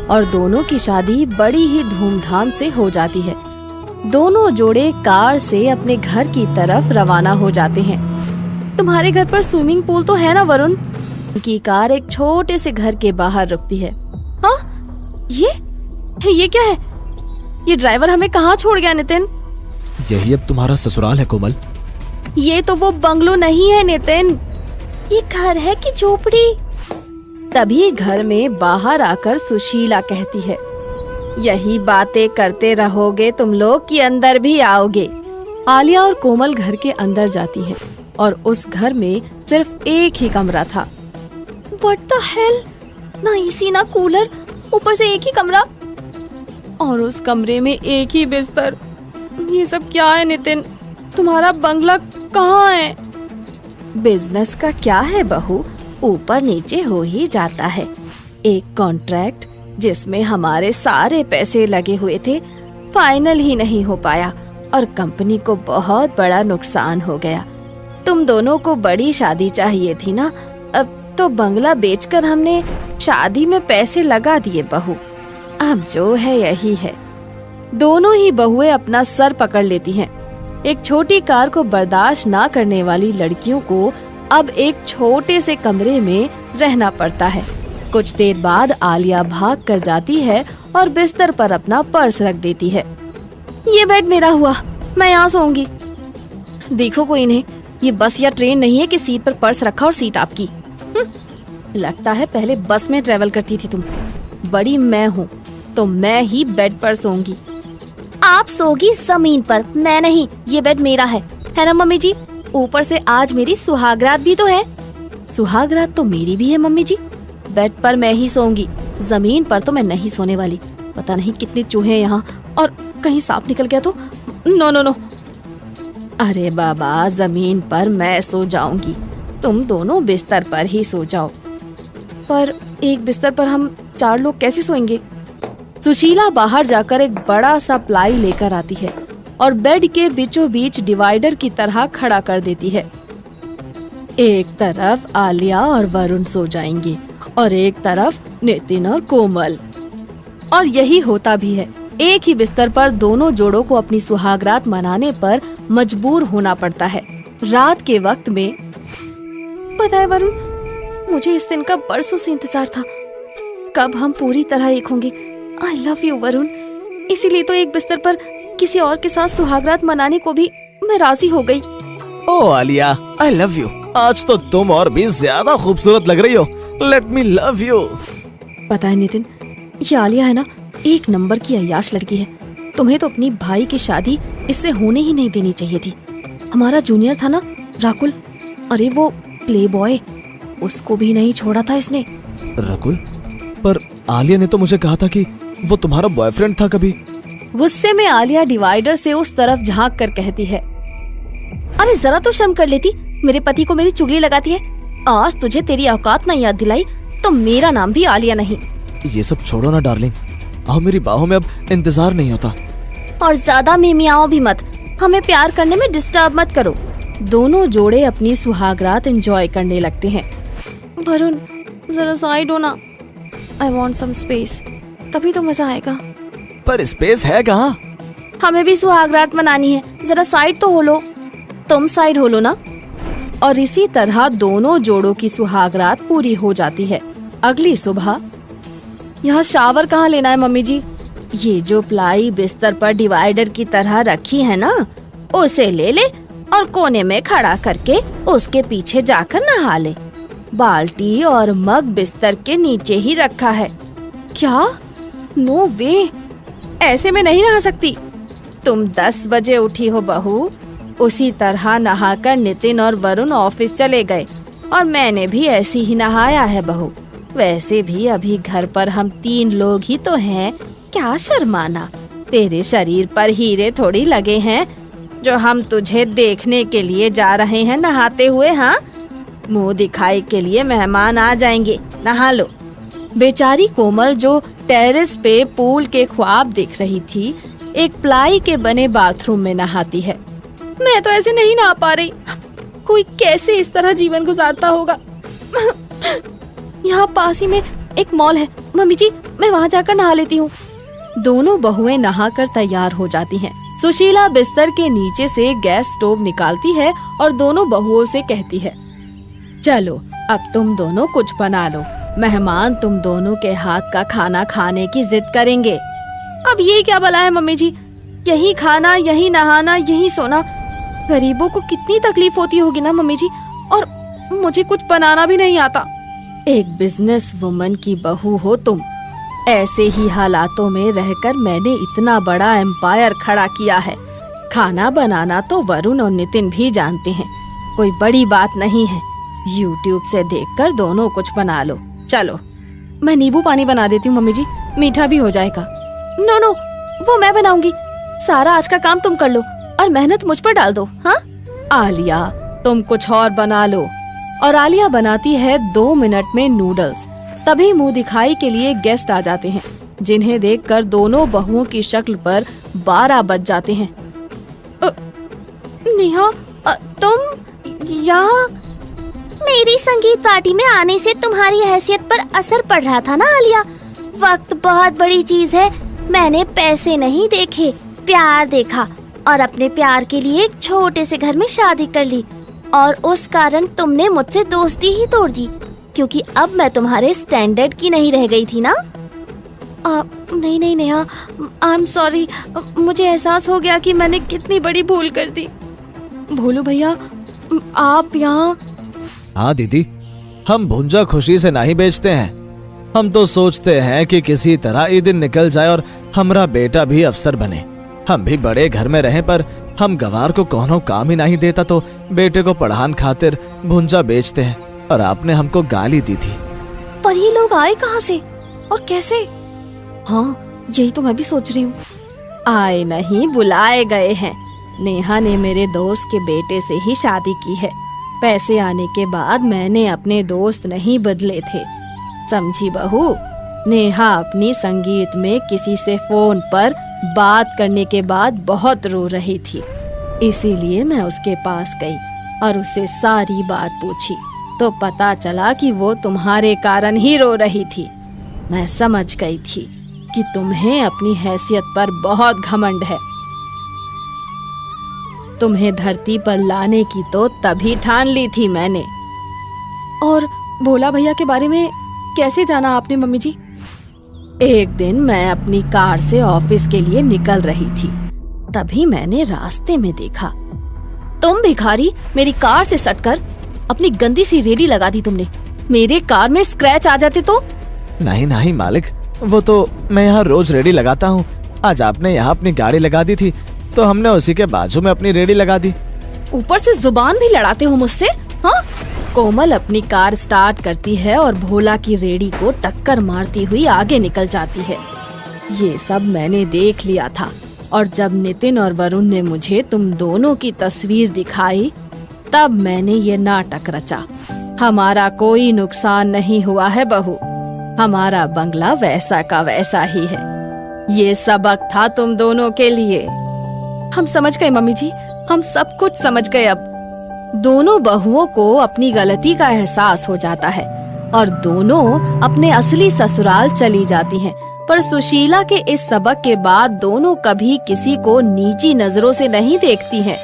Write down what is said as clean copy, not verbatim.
और दोनों की शादी बड़ी ही धूमधाम से हो जाती है। दोनों जोड़े कार से अपने घर की तरफ रवाना हो जाते हैं। तुम्हारे घर पर स्विमिंग पूल तो है ना वरुण? की कार एक छोटे से घर के बाहर रुकती है। हाँ, ये क्या है? ये ड्राइवर हमें कहाँ छोड़ गया नितिन? यही अब तुम्हारा ससुराल है कोमल। ये तो वो बंगलो नहीं है नितिन, ये घर है कि झोपड़ी? तभी घर में बाहर आकर सुशीला कहती है, यही बातें करते रहोगे तुम लोग कि अंदर भी आओगे? आलिया और कोमल घर के अंदर जाती है और उस घर में सिर्फ एक ही कमरा था। What the hell? ना एसी ना कूलर, ऊपर से एक ही कमरा और उस कमरे में एक ही बिस्तर। ये सब क्या है नितिन? तुम्हारा बंगला कहाँ है? बिजनेस का क्या है बहू, ऊपर नीचे हो ही जाता है। एक कॉन्ट्रैक्ट जिसमें हमारे सारे पैसे लगे हुए थे फाइनल ही नहीं हो पाया और कंपनी को बहुत बड़ा नुकसान हो गया। तुम दोनों को बड़ी शादी चाहिए थी ना, अब तो बंगला बेचकर हमने शादी में पैसे लगा दिए बहू। अब जो है यही है। दोनों ही बहुएं अपना सर पकड़ लेती हैं। एक छोटी कार को बर्दाश्त ना करने वाली लड़कियों को अब एक छोटे से कमरे में रहना पड़ता है। कुछ देर बाद आलिया भाग कर जाती है और बिस्तर पर अपना पर्स रख देती है। ये बेड मेरा हुआ, मैं यहाँ सोऊंगी। देखो कोई नहीं, ये बस या ट्रेन नहीं है कि सीट पर पर्स रखा और सीट आपकी। लगता है पहले बस में ट्रेवल करती थी तुम। बड़ी मैं हूँ तो मैं ही बेड पर सोऊंगी। आप सोगी जमीन पर, मैं नहीं। ये बेड मेरा है ना मम्मी जी? ऊपर से आज मेरी सुहागरात भी तो है। सुहागरात तो मेरी भी है मम्मी जी। बेड पर मैं ही सोऊंगी, जमीन पर तो मैं नहीं सोने वाली। पता नहीं कितने चूहे हैं यहाँ, और कहीं सांप निकल गया तो। No no no. अरे बाबा, जमीन पर मैं सो जाऊंगी, तुम दोनों बिस्तर पर ही सो जाओ। पर एक बिस्तर पर हम 4 लोग कैसे सोएंगे? सुशीला बाहर जाकर एक बड़ा सा प्लाई लेकर आती है और बेड के बीचों बीच डिवाइडर की तरह खड़ा कर देती है। एक तरफ आलिया और वरुण सो जाएंगे और एक तरफ नितिन और कोमल। और यही होता भी है। एक ही बिस्तर पर दोनों जोड़ों को अपनी सुहागरात मनाने पर मजबूर होना पड़ता है। रात के वक्त में पता है वरुण, मुझे इस दिन का बरसों से इंतजार था। कब हम पूरी तरह एक होंगे। I love you Varun. इसीलिए तो एक बिस्तर पर किसी और के साथ सुहागरात मनाने को भी मैं राजी हो गई। ओ आलिया, आई लव यू। आज तो तुम और भी ज्यादा खूबसूरत लग रही हो। Let me love you. पता है नितिन, ये आलिया है ना, एक नंबर की अय्याश लड़की है। तुम्हें तो अपनी भाई की शादी इससे होने ही नहीं देनी चाहिए थी। हमारा जूनियर था ना राकुल, अरे वो प्ले बॉय, उसको भी नहीं छोड़ा था इसने। राकुल? पर आलिया ने तो मुझे कहा था कि वो तुम्हारा बॉयफ्रेंड था कभी। गुस्से में आलिया डिवाइडर से उस तरफ झांक कर कहती है, अरे जरा तो शर्म कर लेती, मेरे पति को मेरी चुगली लगाती है। आज तुझे तेरी औकात न याद दिलाई तो मेरा नाम भी आलिया नहीं। ये सब छोड़ो ना डार्लिंग, आओ मेरी बाहों में, अब इंतजार नहीं होता। और ज्यादा मिमियाओ भी मत, हमें प्यार करने में डिस्टर्ब मत करो। दोनों जोड़े अपनी सुहागरात एंजॉय करने लगते हैं। वरुण जरा साइड हो ना, आई वॉन्ट सम स्पेस, तभी तो मजा आएगा। पर स्पेस है कहाँ? हमें भी सुहागरात मनानी है, जरा साइड तो हो लो। तुम साइड हो लो ना। और इसी तरह दोनों जोड़ों की सुहागरात पूरी हो जाती है। अगली सुबह, यहाँ शावर कहाँ लेना है मम्मी जी? ये जो प्लाई बिस्तर पर डिवाइडर की तरह रखी है ना, उसे ले ले और कोने में खड़ा करके उसके पीछे जाकर नहा ले। बाल्टी और मग बिस्तर के नीचे ही रखा है। क्या? नो वे, ऐसे में नहीं नहा सकती। तुम 10 बजे उठी हो बहू। उसी तरह नहाकर नितिन और वरुण ऑफिस चले गए और मैंने भी ऐसी ही नहाया है बहू। वैसे भी अभी घर पर हम 3 लोग ही तो हैं, क्या शर्माना। तेरे शरीर पर हीरे थोड़ी लगे हैं जो हम तुझे देखने के लिए जा रहे हैं नहाते हुए। हाँ, मुंह दिखाई के लिए मेहमान आ जाएंगे, नहा लो। बेचारी कोमल जो टेरेस पे पूल के ख्वाब देख रही थी, एक प्लाई के बने बाथरूम में नहाती है। मैं तो ऐसे नहीं नहा पा रही, कोई कैसे इस तरह जीवन गुजारता होगा। यहाँ पास ही में एक मॉल है मम्मी जी, मैं वहाँ जाकर नहा लेती हूँ। दोनों बहुएं नहाकर तैयार हो जाती हैं। सुशीला बिस्तर के नीचे से गैस स्टोव निकालती है और दोनों बहुओं से कहती है, चलो अब तुम दोनों कुछ बना लो, मेहमान तुम दोनों के हाथ का खाना खाने की जिद करेंगे। अब ये क्या भला है मम्मी जी, यही खाना, यही नहाना, यही सोना, गरीबों को कितनी तकलीफ होती होगी ना मम्मी जी, और मुझे कुछ बनाना भी नहीं आता। एक बिजनेस वुमन की बहू हो तुम, ऐसे ही हालातों में रहकर मैंने इतना बड़ा एम्पायर खड़ा किया है। खाना बनाना तो वरुण और नितिन भी जानते हैं, कोई बड़ी बात नहीं है। YouTube से देखकर दोनों कुछ बना लो। चलो मैं नींबू पानी बना देती हूँ मम्मी जी, मीठा भी हो जाएगा। नो नो, वो मैं बनाऊंगी, सारा आज का काम तुम कर लो और मेहनत मुझ पर डाल दो। हाँ आलिया, तुम कुछ और बना लो। और आलिया बनाती है 2 मिनट में नूडल्स। तभी मुंह दिखाई के लिए गेस्ट आ जाते हैं, जिन्हें देखकर दोनों बहुओं की शक्ल पर 12 बज जाते हैं। नेहा, तुम यहाँ? मेरी संगीत पार्टी में आने से तुम्हारी हैसियत पर असर पड़ रहा था ना आलिया। वक्त बहुत बड़ी चीज है। मैंने पैसे नहीं देखे, प्यार देखा और अपने प्यार के लिए एक छोटे से घर में शादी कर ली, और उस कारण तुमने मुझसे दोस्ती ही तोड़ दी, क्योंकि अब मैं तुम्हारे स्टैंडर्ड की नहीं रह गई थी ना। नहीं नेहा, आई एम सॉरी, मुझे एहसास हो गया कि मैंने कितनी बड़ी भूल कर दी। भोलू भैया, आप यहाँ? हाँ दीदी, हम भुंजा खुशी से नहीं बेचते हैं। हम तो सोचते हैं कि किसी तरह ये दिन निकल जाए और हमारा बेटा भी अफसर बने। हम भी बड़े घर में रहें, पर हम गवार को कोनो काम ही नहीं देता तो बेटे को पढ़ान खातिर भुंजा बेचते हैं, और आपने हमको गाली दी थी। पर ये लोग आए कहाँ से और कैसे? हाँ यही तो मैं भी सोच रही हूँ। आए नहीं, बुलाए गए हैं। नेहा ने मेरे दोस्त के बेटे से ही शादी की है। पैसे आने के बाद मैंने अपने दोस्त नहीं बदले थे, समझी बहू। नेहा अपनी संगीत में किसी से फोन पर बात करने के बाद बहुत रो रही थी, इसीलिए मैं उसके पास गई और उससे सारी बात पूछी, तो पता चला कि वो तुम्हारे कारण ही रो रही थी। मैं समझ गई थी कि तुम्हें अपनी हैसियत पर बहुत घमंड है। तुम्हें धरती पर लाने की तो तभी ठान ली थी मैंने। और भोला भैया के बारे में कैसे जाना आपने मम्मी जी? एक दिन मैं अपनी कार से ऑफिस के लिए निकल रही थी, तभी मैंने रास्ते में देखा। तुम भिखारी, मेरी कार से सटकर अपनी गंदी सी रेडी लगा दी तुमने। मेरे कार में स्क्रैच आ जाते तो? नहीं नहीं मालिक, वो तो मैं यहाँ रोज रेडी लगाता हूँ। आज आपने यहाँ अपनी गाड़ी लगा दी थी तो हमने उसी के बाजू में अपनी रेडी लगा दी। ऊपर से जुबान भी लड़ाते हो मुझसे, हाँ? कोमल अपनी कार स्टार्ट करती है और भोला की रेडी को टक्कर मारती हुई आगे निकल जाती है। ये सब मैंने देख लिया था, और जब नितिन और वरुण ने मुझे तुम दोनों की तस्वीर दिखाई, तब मैंने ये नाटक रचा। हमारा कोई नुकसान नहीं हुआ है बहू, हमारा बंगला वैसा का वैसा ही है। ये सबक था तुम दोनों के लिए। हम समझ गए मम्मी जी, हम सब कुछ समझ गए। अब दोनों बहुओं को अपनी गलती का एहसास हो जाता है और दोनों अपने असली ससुराल चली जाती हैं। पर सुशीला के इस सबक के बाद दोनों कभी किसी को नीची नजरों से नहीं देखती हैं